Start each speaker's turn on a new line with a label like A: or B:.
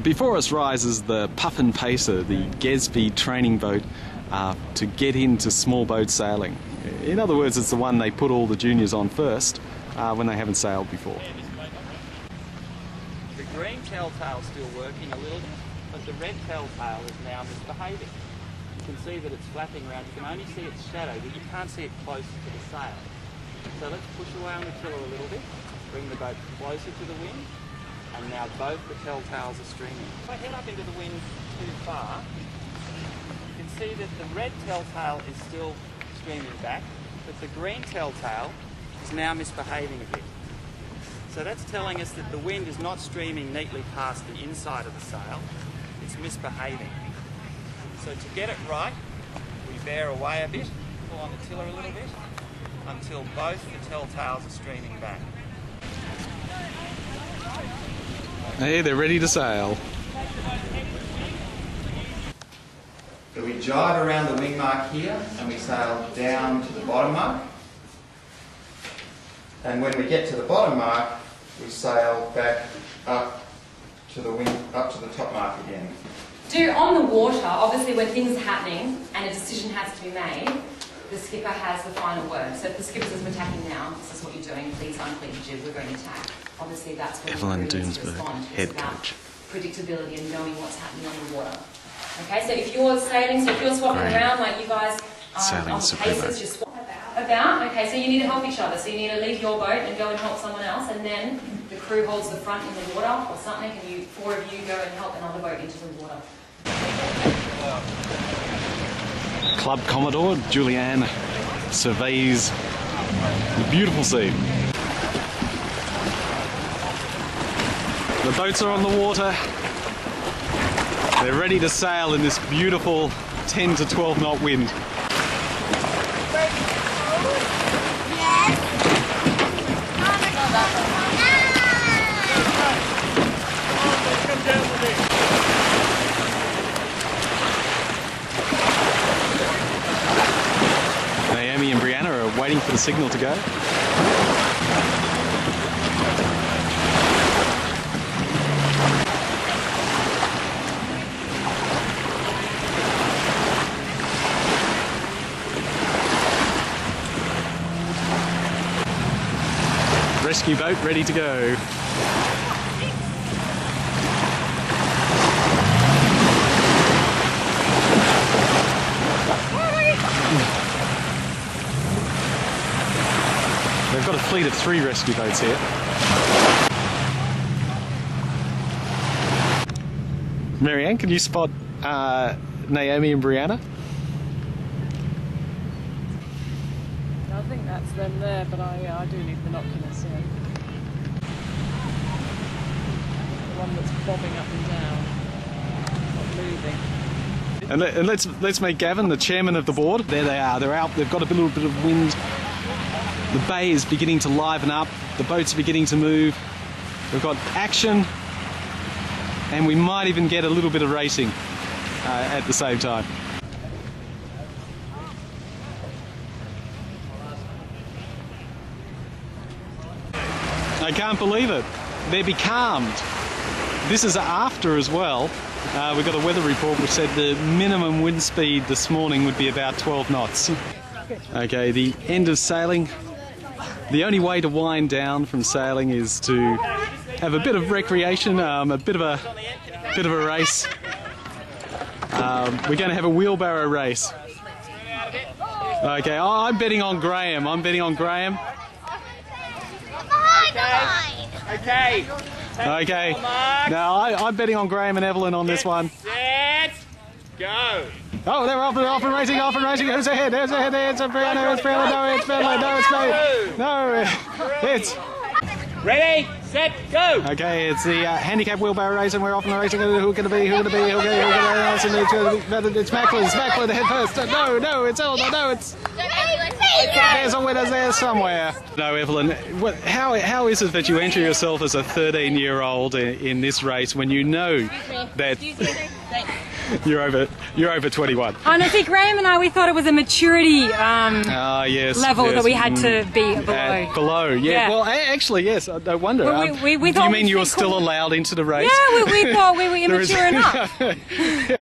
A: Before us rises the Puffin Pacer, the Gesby training boat to get into small boat sailing. In other words, it's the one they put all the juniors on first when they haven't sailed before.
B: The green telltale's still working a little bit, but the red telltale is now misbehaving. You can see that it's flapping around. You can only see its shadow, but you can't see it closer to the sail. So let's push away on the tiller a little bit, bring the boat closer to the wind, and now both the telltales are streaming. If I head up into the wind too far, you can see that the red telltale is still streaming back, but the green telltale is now misbehaving a bit. So that's telling us that the wind is not streaming neatly past the inside of the sail, it's misbehaving. So to get it right, we bear away a bit, pull on the tiller a little bit, until both the telltales are streaming back.
A: Hey, they're ready to sail.
B: So we jibe around the wing mark here and we sail down to the bottom mark. And when we get to the bottom mark, we sail back up to the wing, up to the top mark again.
C: On the water, obviously when things are happening and a decision has to be made, the skipper has the final word. So if the skipper says we're attacking now, this is what you're doing, please unclean the jib, we're going to attack. Obviously that's what
A: Evelyn
C: needs to
A: Doonsberg,
C: respond.
A: head
C: It's about
A: coach.
C: predictability and knowing what's happening on the water. Okay, so if you're sailing, so if you're swapping around like you guys on the paces, just swap about. Okay, so you need to help each other. So you need to leave your boat and go and help someone else, and then the crew holds the front in the water or something, and you, four of you, go and help another boat into the water.
A: Club Commodore Julianne surveys the beautiful sea. The boats are on the water. They're ready to sail in this beautiful 10 to 12 knot wind. Naomi and Brianna are waiting for the signal to go. Rescue boat ready to go. They've got a fleet of 3 rescue boats here. Marianne, can you spot Naomi and Brianna?
D: I think that's them there, but I do need binoculars, yeah. The one that's bobbing up and down, not moving.
A: And let's make Gavin the chairman of the board. There they are. They're out. They've got a little bit of wind. The bay is beginning to liven up. The boats are beginning to move. We've got action, and we might even get a little bit of racing at the same time. I can't believe it. They're becalmed. This is after as well. We've got a weather report which said the minimum wind speed this morning would be about 12 knots. Okay, the end of sailing. The only way to wind down from sailing is to have a bit of recreation, a bit of a race. We're going to have a wheelbarrow race. Okay, I'm betting on Graham. I'm betting on Graham.
B: Okay.
A: Okay. Now I'm betting on Graham and Evelyn on this one.
B: Set, go.
A: Oh, they're off and racing, off and racing. Who's ahead? Who's ahead? It's Brianna, it's Brianna, no, it's Medley, no, it's me. No, it's...
B: Ready, set, go.
A: Okay, it's the handicap wheelbarrow race, and we're off and racing. Who can it be? Who can it be? Who can it be? It's Macklin. It's Macklin head first. No, it's Eleanor. No, it's... There's a winner there somewhere. No, Evelyn, how is it that you enter yourself as a 13-year-old in this race when you know that... You're over 21.
C: And I think Graham and I, we thought it was a maturity
A: Yes,
C: level
A: yes.
C: that we had to be below.
A: Below, yeah.
C: Yeah.
A: Well, actually, yes. I wonder.
C: Well, we
A: do
C: thought
A: you mean
C: we'd
A: you were
C: be
A: still
C: cool.
A: allowed into the race?
C: Yeah, we thought we were immature enough.